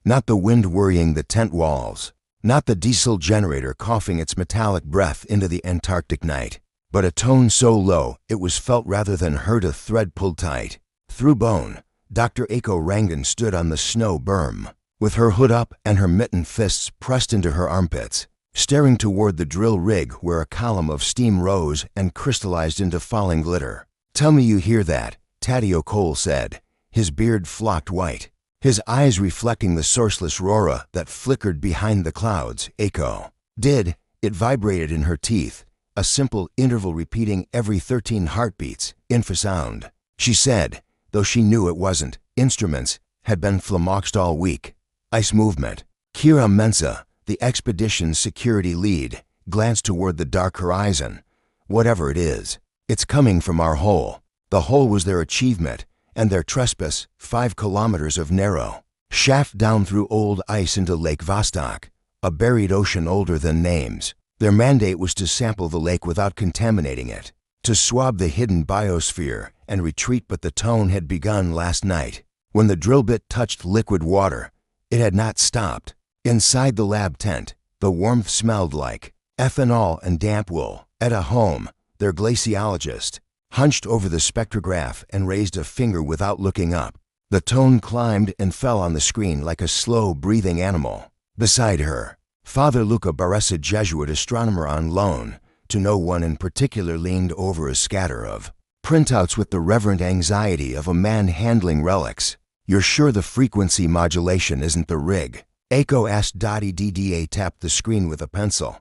Not the wind worrying the tent walls. Not the diesel generator coughing its metallic breath into the Antarctic night. But a tone so low it was felt rather than heard, a thread pulled tight. Through bone, Dr. Eiko Rangan stood on the snow berm, with her hood up and her mittened fists pressed into her armpits, staring toward the drill rig where a column of steam rose and crystallized into falling glitter. "Tell me you hear that," Taddeo Cole said, his beard flocked white, his eyes reflecting the sourceless aurora that flickered behind the clouds. Eiko did. It vibrated in her teeth, a simple interval repeating every 13 heartbeats, infrasound. She said, though she knew it wasn't. Instruments had been flummoxed all week. Ice movement. Kira Mensa, the expedition's security lead, glanced toward the dark horizon. "Whatever it is, it's coming from our hole." The hole was their achievement, and their trespass, 5 kilometers of narrow shaft down through old ice into Lake Vostok, a buried ocean older than names. Their mandate was to sample the lake without contaminating it, to swab the hidden biosphere and retreat, but the tone had begun last night. When the drill bit touched liquid water, it had not stopped. Inside the lab tent, the warmth smelled like ethanol and damp wool. At a home, their glaciologist hunched over the spectrograph and raised a finger without looking up. The tone climbed and fell on the screen like a slow-breathing animal. Beside her, Father Luca Baressa, Jesuit astronomer on loan to no one in particular, leaned over a scatter of printouts with the reverent anxiety of a man handling relics. "You're sure the frequency modulation isn't the rig?" Eiko asked. Dda tapped the screen with a pencil.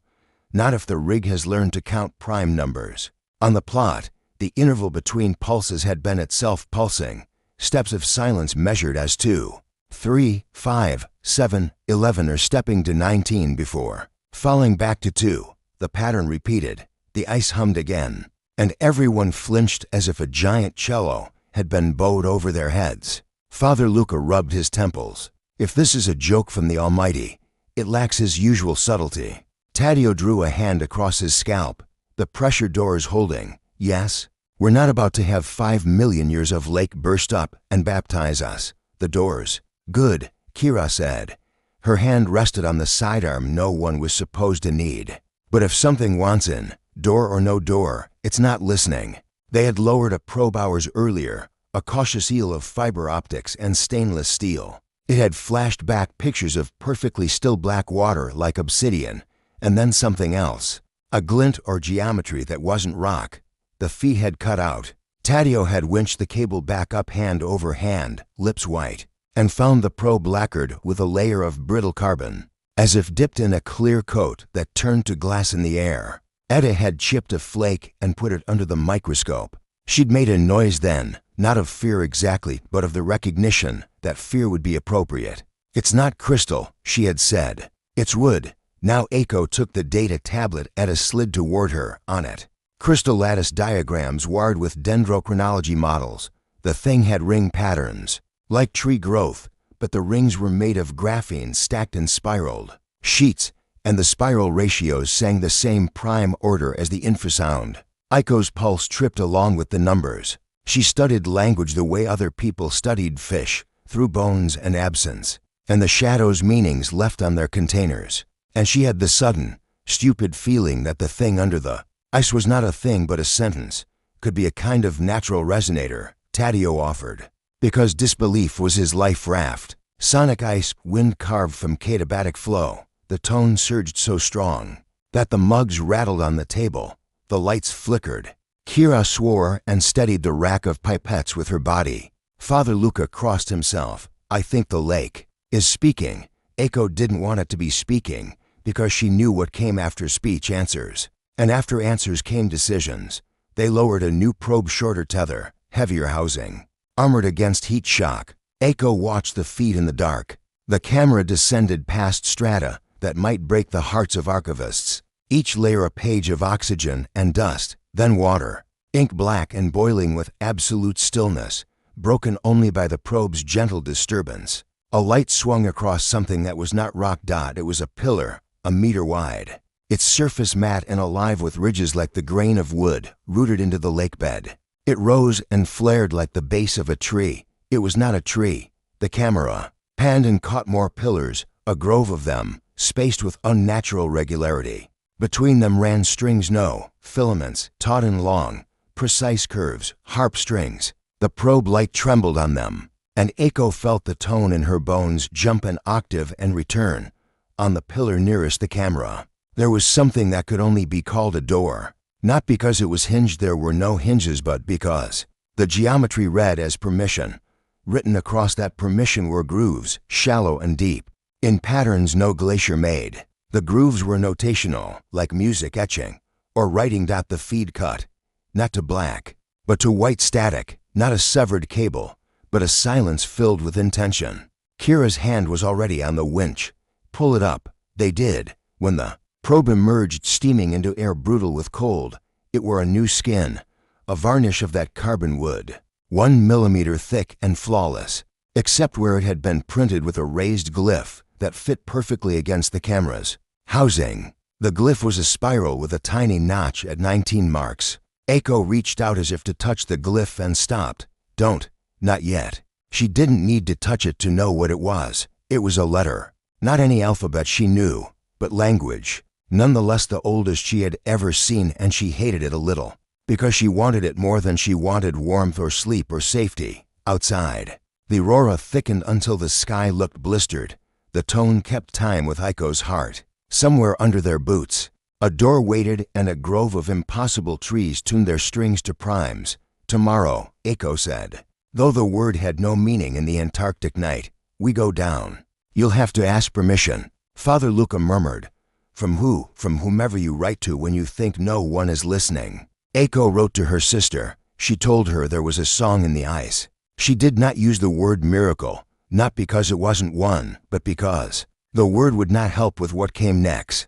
"Not if the rig has learned to count prime numbers." On the plot, the interval between pulses had been itself pulsing, steps of silence measured as 2, 3, 5, 7, 11, or stepping to 19 before falling back to 2. The pattern repeated. The ice hummed again, and everyone flinched as if a giant cello had been bowed over their heads. Father Luca rubbed his temples. "If this is a joke from the Almighty, it lacks his usual subtlety." Taddeo drew a hand across his scalp, the pressure doors holding. "Yes? We're not about to have 5 million years of lake burst up and baptize us." The doors. "Good," Kira said. Her hand rested on the sidearm no one was supposed to need. "But if something wants in, door or no door, it's not listening." They had lowered a probe hours earlier, a cautious eel of fiber optics and stainless steel. It had flashed back pictures of perfectly still black water like obsidian, and then something else. A glint or geometry that wasn't rock. The fee had cut out. Taddeo had winched the cable back up hand over hand, lips white, and found the probe lacquered with a layer of brittle carbon, as if dipped in a clear coat that turned to glass in the air. Etta had chipped a flake and put it under the microscope. She'd made a noise then, not of fear exactly, but of the recognition that fear would be appropriate. "It's not crystal," she had said. "It's wood." Now Eiko took the data tablet Etta slid toward her. On it, crystal lattice diagrams wired with dendrochronology models. The thing had ring patterns, like tree growth, but the rings were made of graphene stacked and spiraled sheets, and the spiral ratios sang the same prime order as the infrasound. Eiko's pulse tripped along with the numbers. She studied language the way other people studied fish, through bones and absence, and the shadows meanings left on their containers. And she had the sudden, stupid feeling that the thing under the ice was not a thing but a sentence, could be a kind of natural resonator, Taddeo offered. Because disbelief was his life raft. Sonic ice, wind carved from katabatic flow. The tone surged so strong that the mugs rattled on the table. The lights flickered. Kira swore and steadied the rack of pipettes with her body. Father Luca crossed himself. "I think the lake is speaking." Eiko didn't want it to be speaking, because she knew what came after speech: answers. And after answers came decisions. They lowered a new probe, shorter tether, heavier housing, armored against heat shock. Eiko watched the feed in the dark. The camera descended past strata that might break the hearts of archivists. Each layer a page of oxygen and dust, then water, ink black and boiling with absolute stillness, broken only by the probe's gentle disturbance. A light swung across something that was not rock. It was a pillar, a meter wide, its surface matte and alive with ridges like the grain of wood rooted into the lake bed. It rose and flared like the base of a tree. It was not a tree. The camera panned and caught more pillars, a grove of them, spaced with unnatural regularity. Between them ran strings, no filaments, taut and long, precise curves, harp strings. The probe light trembled on them, and Eiko felt the tone in her bones jump an octave and return. On the pillar nearest the camera, there was something that could only be called a door. Not because it was hinged, there were no hinges, but because the geometry read as permission. Written across that permission were grooves, shallow and deep, in patterns no glacier made. The grooves were notational, like music etching, or writing. The feed cut, not to black, but to white static, not a severed cable, but a silence filled with intention. Kira's hand was already on the winch. Pull it up. They did. When the probe emerged steaming into air brutal with cold, it wore a new skin, a varnish of that carbon wood, 1 millimeter thick and flawless, except where it had been printed with a raised glyph that fit perfectly against the camera's housing. The glyph was a spiral with a tiny notch at 19 marks. Eiko reached out as if to touch the glyph and stopped. Don't, not yet. She didn't need to touch it to know what it was. It was a letter. Not any alphabet she knew, but language. Nonetheless the oldest she had ever seen, and she hated it a little, because she wanted it more than she wanted warmth or sleep or safety outside. The aurora thickened until the sky looked blistered. The tone kept time with Eiko's heart. Somewhere under their boots, a door waited, and a grove of impossible trees tuned their strings to primes. Tomorrow, Eiko said, though the word had no meaning in the Antarctic night. We go down. You'll have to ask permission, Father Luca murmured. From who? From whomever you write to when you think no one is listening. Eiko wrote to her sister. She told her there was a song in the ice. She did not use the word miracle, not because it wasn't one, but because the word would not help with what came next.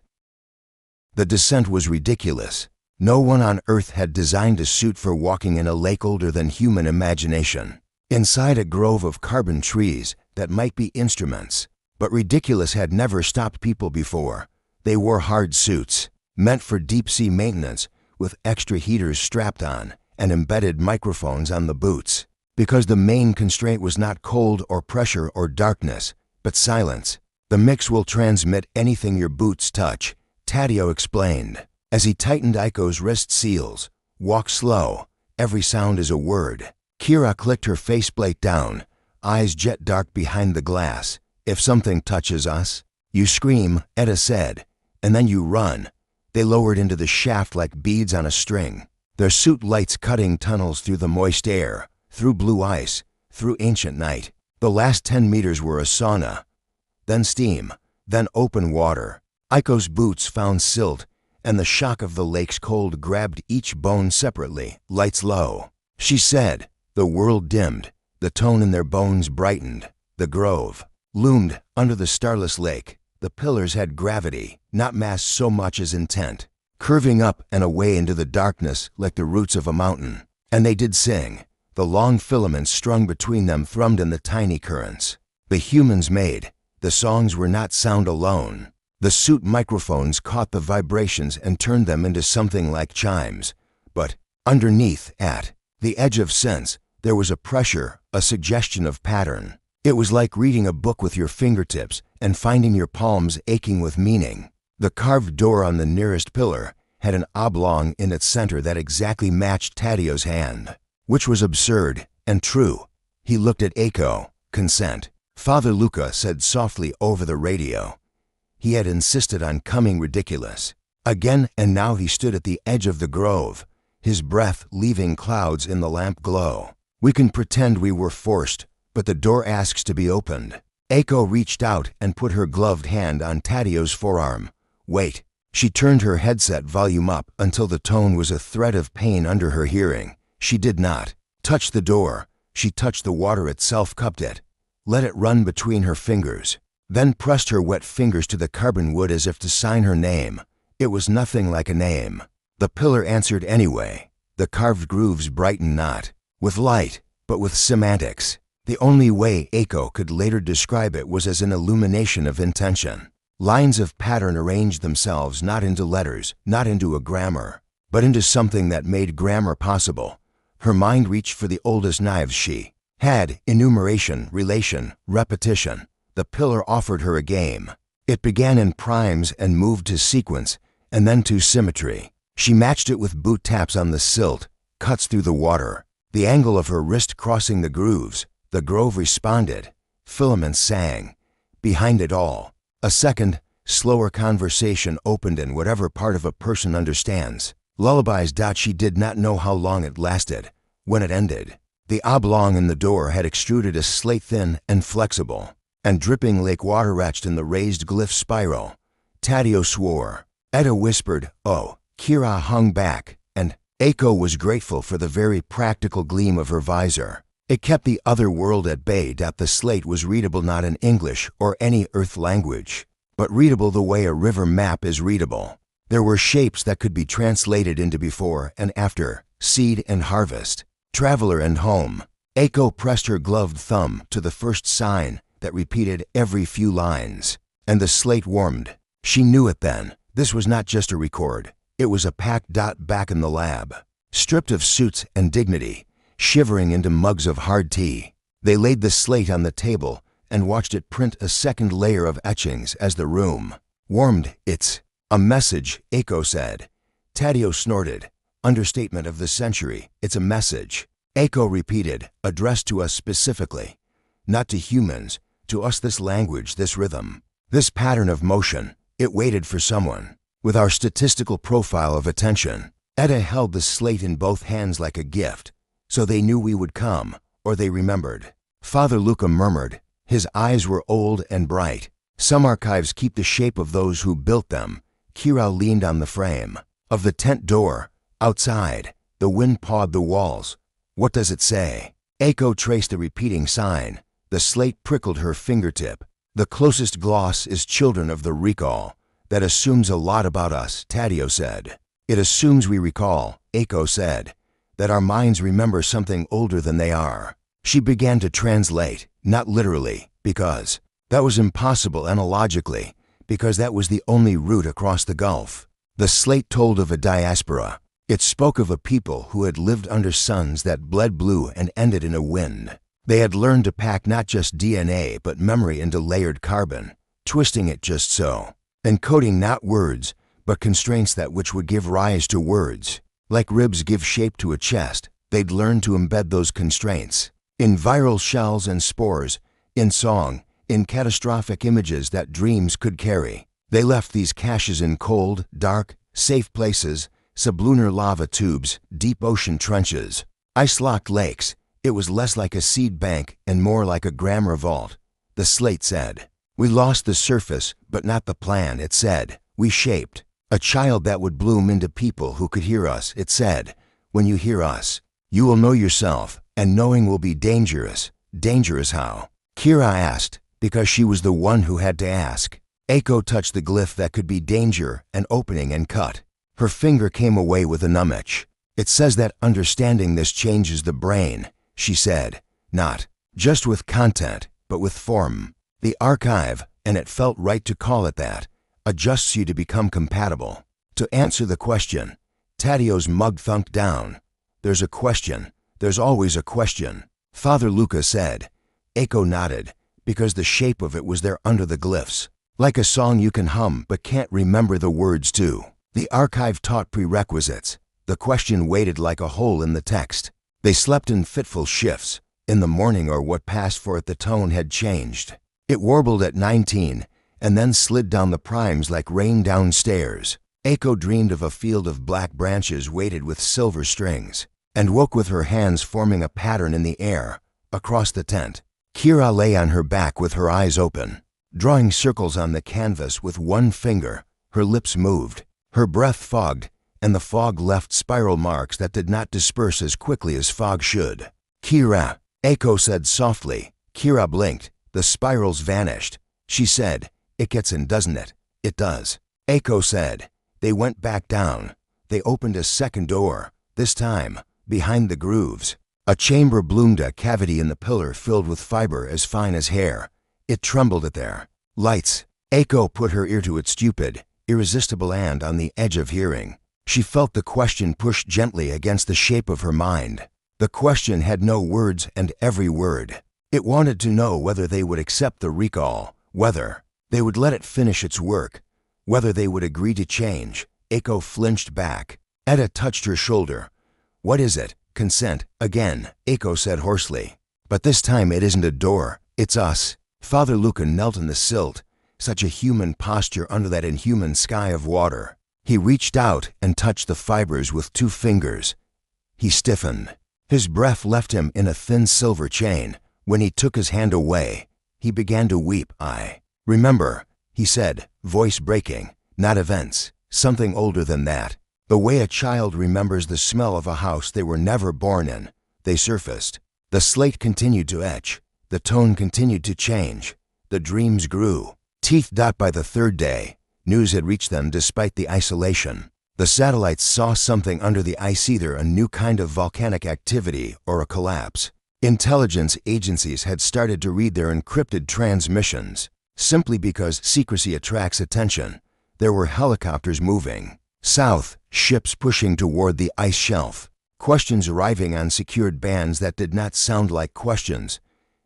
The descent was ridiculous. No one on Earth had designed a suit for walking in a lake older than human imagination. Inside a grove of carbon trees that might be instruments. But ridiculous had never stopped people before. They wore hard suits, meant for deep-sea maintenance, with extra heaters strapped on and embedded microphones on the boots. Because the main constraint was not cold or pressure or darkness, but silence. The mix will transmit anything your boots touch, Tadeo explained, as he tightened Eiko's wrist seals. Walk slow. Every sound is a word. Kira clicked her faceplate down, eyes jet dark behind the glass. If something touches us, you scream, Etta said, and then you run. They lowered into the shaft like beads on a string, their suit lights cutting tunnels through the moist air, through blue ice, through ancient night. The last 10 meters were a sauna, then steam, then open water. Eiko's boots found silt, and the shock of the lake's cold grabbed each bone separately. Lights low, she said. The world dimmed. The tone in their bones brightened. The grove loomed under the starless lake. The pillars had gravity, not mass so much as intent, curving up and away into the darkness like the roots of a mountain. And they did sing. The long filaments strung between them thrummed in the tiny currents. The humans made. The songs were not sound alone. The suit microphones caught the vibrations and turned them into something like chimes. But underneath, at the edge of sense, there was a pressure, a suggestion of pattern. It was like reading a book with your fingertips and finding your palms aching with meaning. The carved door on the nearest pillar had an oblong in its center that exactly matched Tadeo's hand, which was absurd and true. He looked at Eiko. Consent, Father Luca said softly over the radio. He had insisted on coming ridiculous. Again, and now he stood at the edge of the grove, his breath leaving clouds in the lamp glow. We can pretend we were forced, but the door asks to be opened. Eiko reached out and put her gloved hand on Tadeo's forearm. Wait. She turned her headset volume up until the tone was a thread of pain under her hearing. She did not touch the door. She touched the water itself, cupped it, let it run between her fingers, then pressed her wet fingers to the carbon wood as if to sign her name. It was nothing like a name. The pillar answered anyway. The carved grooves brightened not with light, but with semantics. The only way Eiko could later describe it was as an illumination of intention. Lines of pattern arranged themselves not into letters, not into a grammar, but into something that made grammar possible. Her mind reached for the oldest knives she had, enumeration, relation, repetition. the pillar offered her a game. It began in primes and moved to sequence, and then to symmetry. She matched it with boot taps on the silt, cuts through the water, the angle of her wrist crossing the grooves. The grove responded. Filaments sang. Behind it all, a second, slower conversation opened in whatever part of a person understands. Lullabies. She did not know how long it lasted. When it ended, the oblong in the door had extruded a slate thin and flexible, and dripping lake water ratched in the raised glyph spiral. Taddeo swore. Etta whispered, "Oh." Kira hung back, and Eiko was grateful for the very practical gleam of her visor. It kept the other world at bay. The slate was readable not in English or any Earth language, but readable the way a river map is readable. There were shapes that could be translated into before and after, seed and harvest, traveler and home. Eiko pressed her gloved thumb to the first sign that repeated every few lines, and the slate warmed. She knew it then. This was not just a record. It was a packed. Back in the lab, stripped of suits and dignity, shivering into mugs of hard tea, they laid the slate on the table and watched it print a second layer of etchings as the room warmed. "It's a message," Eiko said. Taddeo snorted. "Understatement of the century. It's a message." Eiko repeated, "Addressed to us specifically. Not to humans, to us. This language, this rhythm, this pattern of motion. It waited for someone. With our statistical profile of attention." Etta held the slate in both hands like a gift. "So they knew we would come, or they remembered." Father Luca murmured. His eyes were old and bright. "Some archives keep the shape of those who built them." Kira leaned on the frame of the tent door. Outside, the wind pawed the walls. "What does it say?" Eiko traced a repeating sign. The slate prickled her fingertip. "The closest gloss is children of the recall. That assumes a lot about us," Taddeo said. "It assumes we recall," Eiko said, "that our minds remember something older than they are." She began to translate, not literally, because that was impossible analogically, because that was the only route across the gulf. The slate told of a diaspora. It spoke of a people who had lived under suns that bled blue and ended in a wind. They had learned to pack not just DNA but memory into layered carbon, twisting it just so, encoding not words, but constraints that which would give rise to words. Like ribs give shape to a chest, they'd learned to embed those constraints in viral shells and spores, in song, in catastrophic images that dreams could carry. They left these caches in cold, dark, safe places, sublunar lava tubes, deep ocean trenches, ice-locked lakes. It was less like a seed bank and more like a grammar vault. The slate said, "We lost the surface, but not the plan," it said. "We shaped a child that would bloom into people who could hear us," it said. "When you hear us, you will know yourself, and knowing will be dangerous." "Dangerous how?" Kira asked, because she was the one who had to ask. Eiko touched the glyph that could be danger, an opening, and cut. Her finger came away with a numbitch. "It says that understanding this changes the brain," she said. "Not just with content, but with form. The archive, and it felt right to call it that, adjusts you to become compatible." To answer the question, Taddeo's mug thunked down. "There's a question. There's always a question," Father Luca said. Eiko nodded, because the shape of it was there under the glyphs. Like a song you can hum but can't remember the words to. The archive taught prerequisites. The question waited like a hole in the text. They slept in fitful shifts. In the morning or what passed for it, the tone had changed. It warbled at 19, and then slid down the primes like rain downstairs. Eiko dreamed of a field of black branches weighted with silver strings, and woke with her hands forming a pattern in the air, across the tent. Kira lay on her back with her eyes open, drawing circles on the canvas with one finger. Her lips moved, her breath fogged, and the fog left spiral marks that did not disperse as quickly as fog should. "Kira," Eiko said softly. Kira blinked. The spirals vanished. She said, "It gets in, doesn't it?" "It does," Eiko said. They went back down. They opened a second door, this time, behind the grooves. A chamber bloomed, a cavity in the pillar filled with fiber as fine as hair. It trembled at their lights. Eiko put her ear to it, stupid, irresistible, and on the edge of hearing. She felt the question pushed gently against the shape of her mind. The question had no words, and every word It wanted to know whether they would accept the recall, whether they would let it finish its work, whether they would agree to change. Eiko flinched back. Etta touched her shoulder. "What is it? Consent, again," Eiko said hoarsely. "But this time it isn't a door, it's us." Father Luca knelt in the silt, such a human posture under that inhuman sky of water. He reached out and touched the fibers with 2 fingers. He stiffened. His breath left him in a thin silver chain. When he took his hand away, he began to weep. "I remember," he said, voice breaking, "not events, something older than that. The way a child remembers the smell of a house they were never born in." They surfaced. The slate continued to etch. The tone continued to change. The dreams grew. Teeth. By the 3rd day, news had reached them despite the isolation. The satellites saw something under the ice, either a new kind of volcanic activity or a collapse. Intelligence agencies had started to read their encrypted transmissions. Simply because secrecy attracts attention, there were helicopters moving south, ships pushing toward the ice shelf, questions arriving on secured bands that did not sound like questions.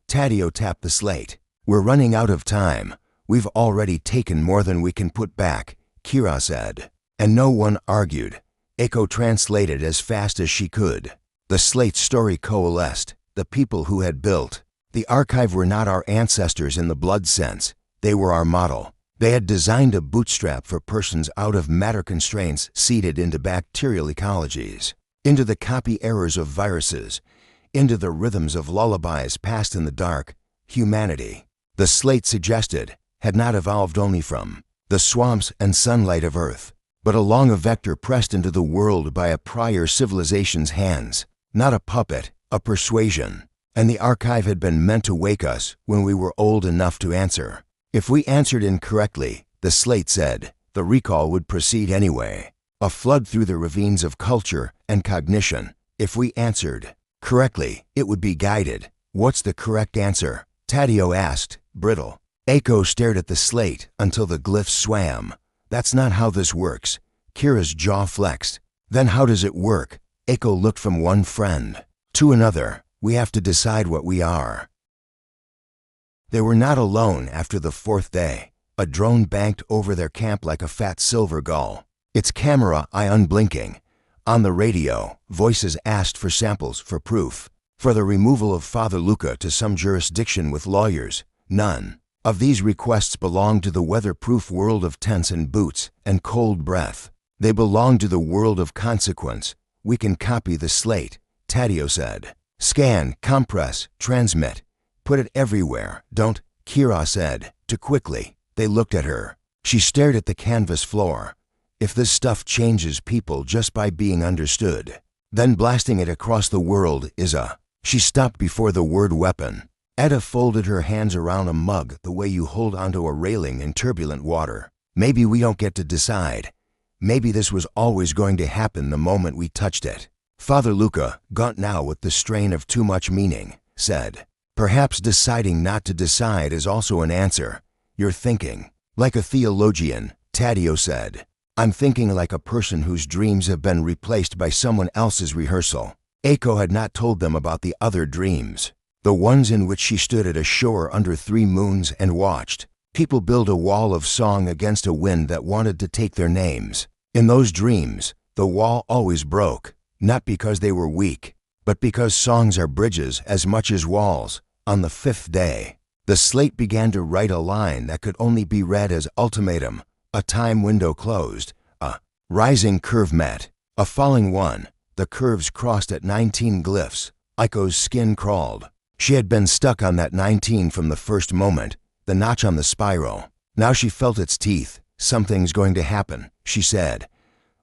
Taddeo tapped the slate. "We're running out of time. We've already taken more than we can put back," Kira said. And no one argued. Eiko translated as fast as she could. The slate story coalesced. The people who had built the archive were not our ancestors in the blood sense. They were our model. They had designed a bootstrap for persons out of matter constraints seeded into bacterial ecologies, into the copy errors of viruses, into the rhythms of lullabies passed in the dark. Humanity, the slate suggested, had not evolved only from the swamps and sunlight of Earth, but along a vector pressed into the world by a prior civilization's hands, not a puppet, a persuasion. And the archive had been meant to wake us when we were old enough to answer. If we answered incorrectly, the slate said, the recall would proceed anyway, a flood through the ravines of culture and cognition. If we answered correctly, it would be guided. "What's the correct answer?" Taddeo asked, brittle. Eiko stared at the slate until the glyphs swam. "That's not how this works." Kira's jaw flexed. "Then how does it work?" Eiko looked from one friend to another. "We have to decide what we are." They were not alone after the 4th day. A drone banked over their camp like a fat silver gull, its camera eye unblinking. On the radio, voices asked for samples for proof, for the removal of Father Luca to some jurisdiction with lawyers. None of these requests belonged to the weatherproof world of tents and boots and cold breath. They belonged to the world of consequence. "We can copy the slate," Taddeo said. "Scan, compress, transmit. Put it everywhere, don't," Kira said, too quickly. They looked at her. She stared at the canvas floor. "If this stuff changes people just by being understood, then blasting it across the world is a..." She stopped before the word weapon. Etta folded her hands around a mug the way you hold onto a railing in turbulent water. "Maybe we don't get to decide. Maybe this was always going to happen the moment we touched it." Father Luca, gaunt now with the strain of too much meaning, said, "Perhaps deciding not to decide is also an answer. You're thinking like a theologian," Taddeo said. "I'm thinking like a person whose dreams have been replaced by someone else's rehearsal." Eiko had not told them about the other dreams, the ones in which she stood at a shore under 3 moons and watched people build a wall of song against a wind that wanted to take their names. In those dreams, the wall always broke, not because they were weak, but because songs are bridges as much as walls. On the 5th day, the slate began to write a line that could only be read as ultimatum. A time window closed. A rising curve met. A falling one. The curves crossed at 19 glyphs. Eiko's skin crawled. She had been stuck on that 19 from the first moment, the notch on the spiral. Now she felt its teeth. "Something's going to happen," she said.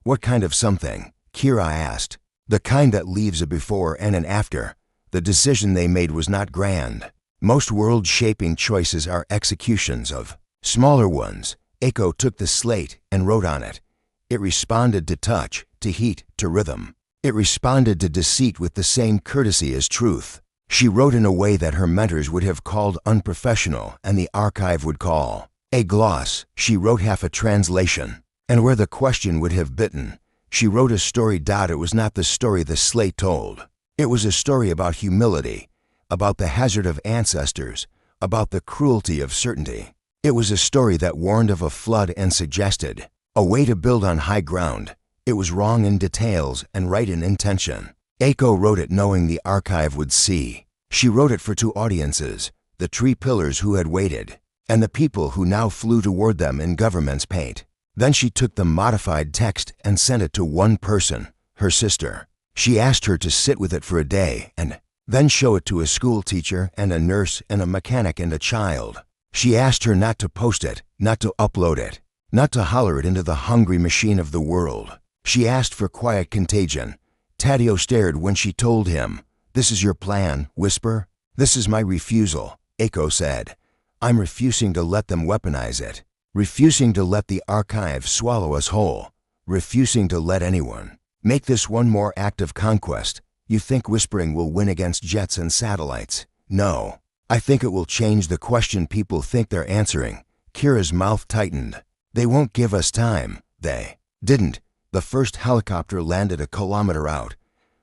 "What kind of something?" Kira asked. "The kind that leaves a before and an after." The decision they made was not grand. Most world-shaping choices are executions of smaller ones. Eiko took the slate and wrote on it. It responded to touch, to heat, to rhythm. It responded to deceit with the same courtesy as truth. She wrote in a way that her mentors would have called unprofessional and the archive would call a gloss. She wrote half a translation. And where the question would have bitten, she wrote a story. It was not the story the slate told. It was a story about humility, about the hazard of ancestors, about the cruelty of certainty. It was a story that warned of a flood and suggested a way to build on high ground. It was wrong in details and right in intention. Eiko wrote it knowing the archive would see. She wrote it for two audiences, the tree pillars who had waited, and the people who now flew toward them in government's paint. Then she took the modified text and sent it to one person, her sister. She asked her to sit with it for a day and then show it to a school teacher and a nurse and a mechanic and a child. She asked her not to post it, not to upload it, not to holler it into the hungry machine of the world. She asked for quiet contagion. Taddeo stared when she told him, "This is your plan, Whisper? This is my refusal," Eiko said. "I'm refusing to let them weaponize it. Refusing to let the archive swallow us whole. Refusing to let anyone make this one more act of conquest. You think whispering will win against jets and satellites? No. I think it will change the question people think they're answering." Kira's mouth tightened. "They won't give us time." They didn't. The first helicopter landed a kilometer out.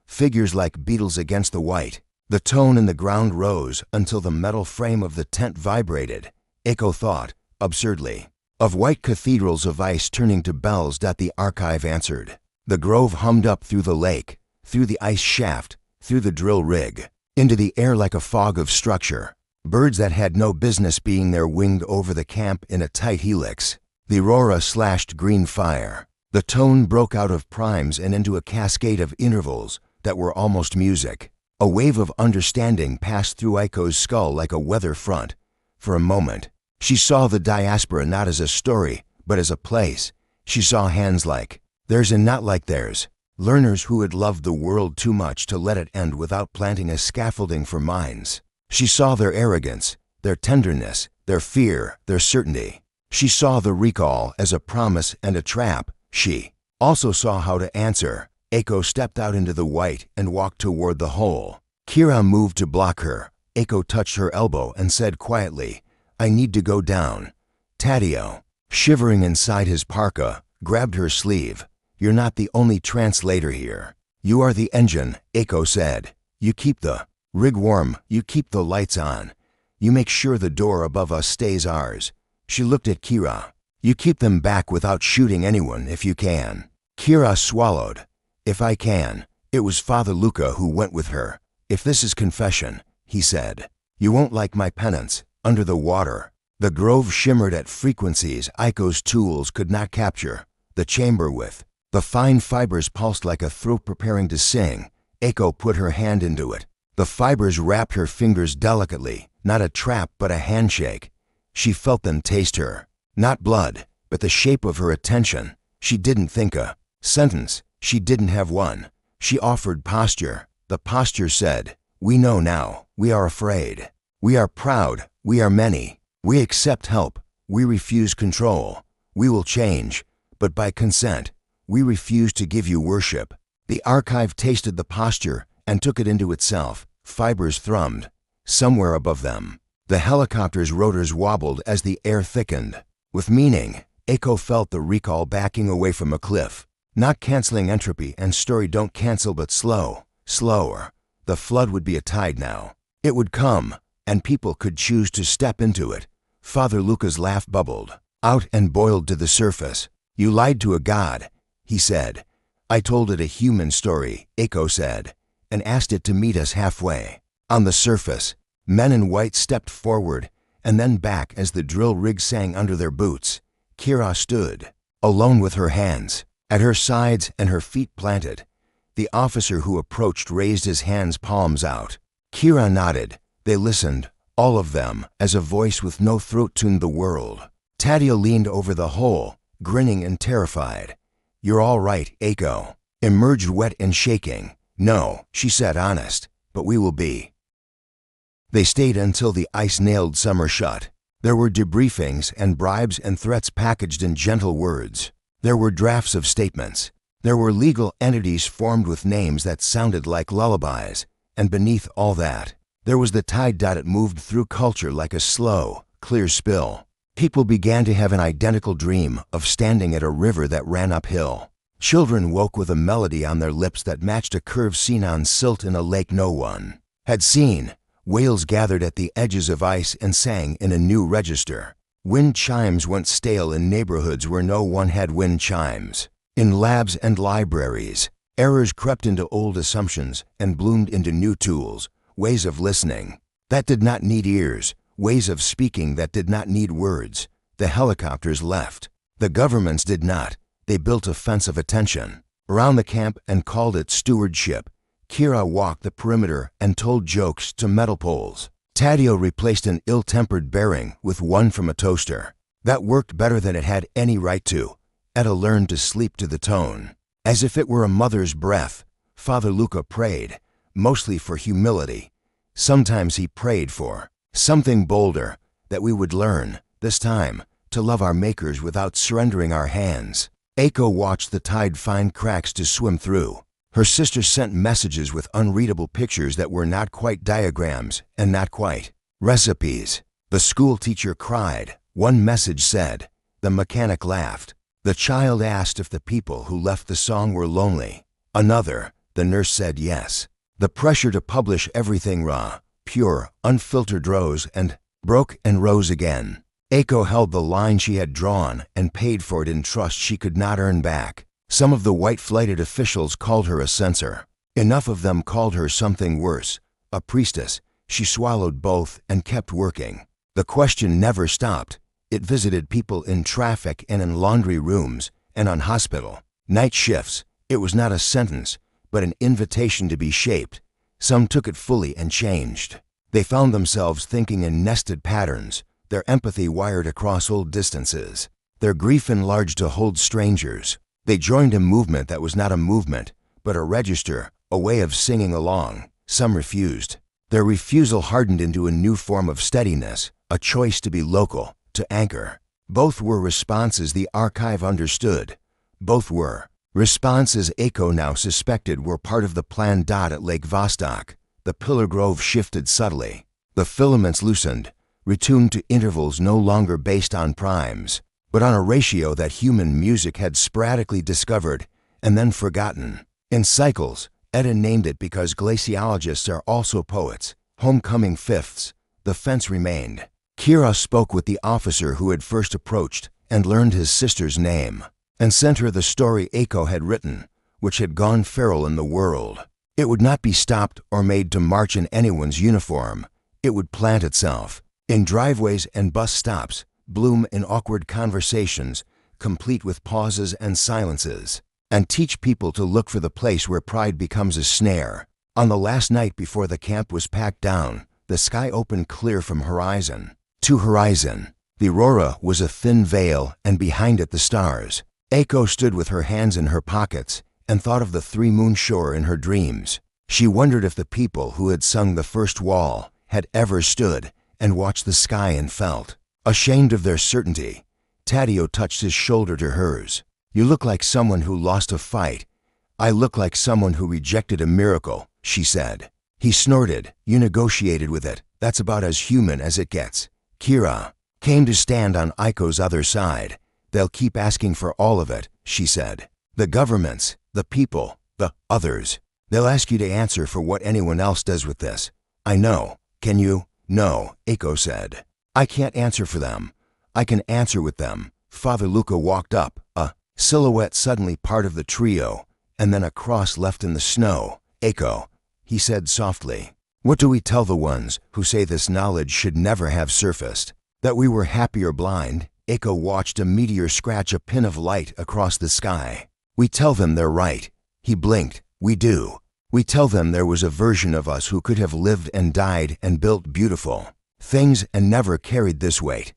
Figures like beetles against the white. The tone in the ground rose until the metal frame of the tent vibrated. Eiko thought, absurdly, of white cathedrals of ice turning to bells that the archive answered. The grove hummed up through the lake, through the ice shaft, through the drill rig, into the air like a fog of structure. Birds that had no business being there winged over the camp in a tight helix. The aurora slashed green fire. The tone broke out of primes and into a cascade of intervals that were almost music. A wave of understanding passed through Eiko's skull like a weather front. For a moment, she saw the diaspora not as a story, but as a place. She saw hands like theirs and not like theirs. Learners who had loved the world too much to let it end without planting a scaffolding for minds. She saw their arrogance, their tenderness, their fear, their certainty. She saw the recall as a promise and a trap. She also saw how to answer. Eiko stepped out into the white and walked toward the hole. Kira moved to block her. Eiko touched her elbow and said quietly, "I need to go down." Taddeo, shivering inside his parka, grabbed her sleeve. "You're not the only translator here. You are the engine," Eiko said. "You keep the rig warm, you keep the lights on. You make sure the door above us stays ours." She looked at Kira. "You keep them back without shooting anyone if you can." Kira swallowed. "If I can." It was Father Luca who went with her. "If this is confession," he said, "you won't like my penance." Under the water, the grove shimmered at frequencies Eiko's tools could not capture. The chamber with the fine fibers pulsed like a throat preparing to sing. Eiko put her hand into it. The fibers wrapped her fingers delicately, not a trap but a handshake. She felt them taste her. Not blood, but the shape of her attention. She didn't think a sentence. She didn't have one. She offered posture. The posture said, "We know now. We are afraid. We are proud. We are many. We accept help. We refuse control. We will change, but by consent. We refuse to give you worship." The archive tasted the posture and took it into itself. Fibers thrummed. Somewhere above them, the helicopter's rotors wobbled as the air thickened. With meaning, Eiko felt the recall backing away from a cliff. Not canceling entropy and story don't cancel but slower. The flood would be a tide now. It would come, and people could choose to step into it. Father Luca's laugh bubbled out and boiled to the surface. "You lied to a god," he said. "I told it a human story," Eiko said, "and asked it to meet us halfway." On the surface, men in white stepped forward and then back as the drill rig sang under their boots. Kira stood, alone with her hands at her sides and her feet planted. The officer who approached raised his hands, palms out. Kira nodded. They listened, all of them, as a voice with no throat tuned the world. Taddeo leaned over the hole, grinning and terrified. "You're all right, Eiko." Emerged wet and shaking. "No," she said, honest, "but we will be." They stayed until the ice nailed summer shut. There were debriefings and bribes and threats packaged in gentle words. There were drafts of statements. There were legal entities formed with names that sounded like lullabies. And beneath all that, there was the tide that moved through culture like a slow, clear spill. People began to have an identical dream of standing at a river that ran uphill. Children woke with a melody on their lips that matched a curve seen on silt in a lake no one had seen. Whales gathered at the edges of ice and sang in a new register. Wind chimes went stale in neighborhoods where no one had wind chimes. In labs and libraries, errors crept into old assumptions and bloomed into new tools, ways of listening that did not need ears, ways of speaking that did not need words. The helicopters left. The governments did not. They built a fence of attention around the camp and called it stewardship. Kira walked the perimeter and told jokes to metal poles. Taddeo replaced an ill-tempered bearing with one from a toaster. That worked better than it had any right to. Etta learned to sleep to the tone. As if it were a mother's breath, Father Luca prayed, mostly for humility. Sometimes he prayed for something bolder, that we would learn, this time, to love our makers without surrendering our hands. Eiko watched the tide find cracks to swim through. Her sister sent messages with unreadable pictures that were not quite diagrams and not quite recipes. The school teacher cried. One message said. The mechanic laughed. The child asked if the people who left the song were lonely. Another, the nurse said yes. The pressure to publish everything raw, pure, unfiltered rose and broke and rose again. Eiko held the line she had drawn and paid for it in trust she could not earn back. Some of the white-flighted officials called her a censor. Enough of them called her something worse, a priestess. She swallowed both and kept working. The question never stopped. It visited people in traffic and in laundry rooms and on hospital night shifts. It was not a sentence, but an invitation to be shaped. Some took it fully and changed. They found themselves thinking in nested patterns, their empathy wired across old distances, their grief enlarged to hold strangers. They joined a movement that was not a movement, but a register, a way of singing along. Some refused. Their refusal hardened into a new form of steadiness, a choice to be local, to anchor. Both were responses the archive understood. Both were responses Eiko now suspected were part of the planned dot at Lake Vostok. The pillar grove shifted subtly. The filaments loosened, retuned to intervals no longer based on primes, but on a ratio that human music had sporadically discovered and then forgotten. In cycles, Etta named it because glaciologists are also poets. Homecoming fifths. The fence remained. Kira spoke with the officer who had first approached and learned his sister's name, and sent her the story Eiko had written, which had gone feral in the world. It would not be stopped or made to march in anyone's uniform. It would plant itself in driveways and bus stops, bloom in awkward conversations, complete with pauses and silences, and teach people to look for the place where pride becomes a snare. On the last night before the camp was packed down, the sky opened clear from horizon to horizon. The aurora was a thin veil, and behind it the stars. Eiko stood with her hands in her pockets and thought of the three-moon shore in her dreams. She wondered if the people who had sung the first wall had ever stood and watched the sky and felt ashamed of their certainty. Taddeo touched his shoulder to hers. You look like someone who lost a fight. I look like someone who rejected a miracle, she said. He snorted. You negotiated with it. That's about as human as it gets. Kira came to stand on Eiko's other side. They'll keep asking for all of it, she said. The governments, the people, the others. They'll ask you to answer for what anyone else does with this. I know. Can you? No, Eiko said. I can't answer for them. I can answer with them. Father Luca walked up, a silhouette suddenly part of the trio, and then a cross left in the snow. Eiko, he said softly. What do we tell the ones who say this knowledge should never have surfaced? That we were happy or blind? Eiko watched a meteor scratch a pin of light across the sky. We tell them they're right. He blinked. We do. We tell them there was a version of us who could have lived and died and built beautiful things and never carried this weight.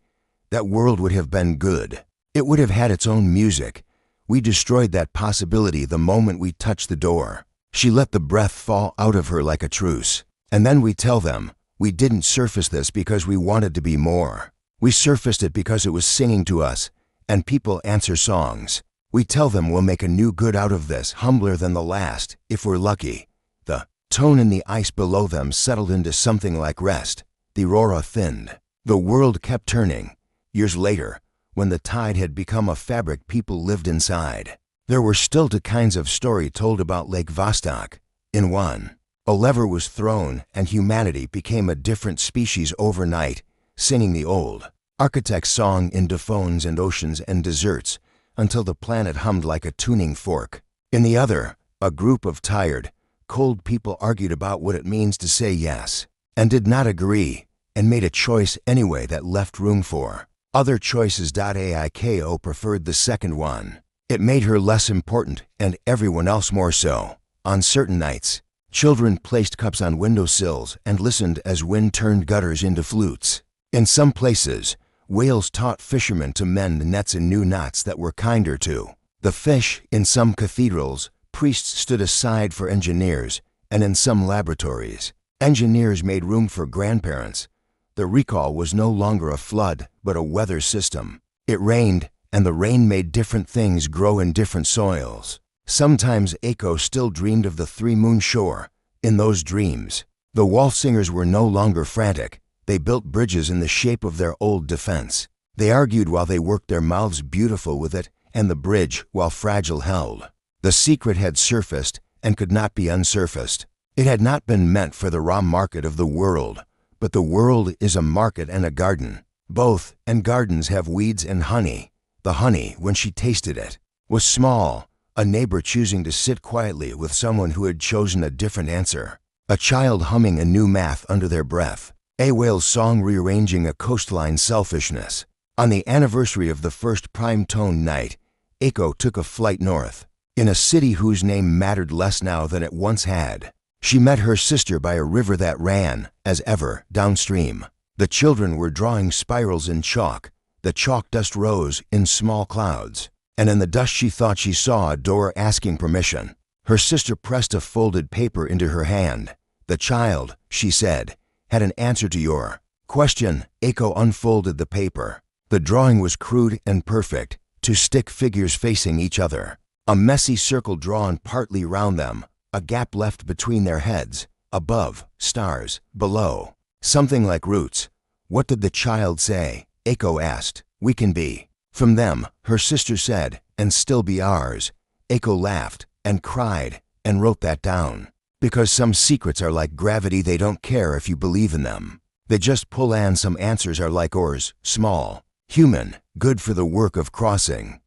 That world would have been good. It would have had its own music. We destroyed that possibility the moment we touched the door. She let the breath fall out of her like a truce. And then we tell them, we didn't surface this because we wanted to be more. We surfaced it because it was singing to us, and people answer songs. We tell them we'll make a new good out of this, humbler than the last, if we're lucky. The tone in the ice below them settled into something like rest. The aurora thinned. The world kept turning. Years later, when the tide had become a fabric people lived inside, there were still two kinds of story told about Lake Vostok. In one, A lever was thrown, and humanity became a different species overnight, singing the old architect's song in diphones and oceans and deserts, until the planet hummed like a tuning fork. In the other, a group of tired, cold people argued about what it means to say yes, and did not agree, and made a choice anyway that left room for other choices. Aiko preferred the second one. It made her less important and everyone else more so. On certain nights, children placed cups on windowsills and listened as wind turned gutters into flutes. In some places, whales taught fishermen to mend nets in new knots that were kinder to the fish. In some cathedrals, priests stood aside for engineers, and in some laboratories, engineers made room for grandparents. The recall was no longer a flood, but a weather system. It rained, and the rain made different things grow in different soils. Sometimes Aiko still dreamed of the three-moon shore. In those dreams, the Walsingers were no longer frantic. They built bridges in the shape of their old defense. They argued while they worked their mouths beautiful with it, and the bridge, while fragile, held. The secret had surfaced and could not be unsurfaced. It had not been meant for the raw market of the world, but the world is a market and a garden. Both, and gardens have weeds and honey. The honey, when she tasted it, was small, a neighbor choosing to sit quietly with someone who had chosen a different answer, a child humming a new math under their breath, a whale's song rearranging a coastline's selfishness. On the anniversary of the first prime-tone night, Aiko took a flight north. In a city whose name mattered less now than it once had, she met her sister by a river that ran, as ever, downstream. The children were drawing spirals in chalk. The chalk dust rose in small clouds, and in the dust she thought she saw a door asking permission. Her sister pressed a folded paper into her hand. "The child," she said, "had an answer to your question." Aiko unfolded the paper. The drawing was crude and perfect, two stick figures facing each other. A messy circle drawn partly round them, a gap left between their heads, above, stars, below. Something like roots. What did the child say? Aiko asked. "We can be from them," her sister said, "and still be ours." Aiko laughed, and cried, and wrote that down. Because some secrets are like gravity, they don't care if you believe in them. They just pull, and some answers are like oars, small, human, good for the work of crossing.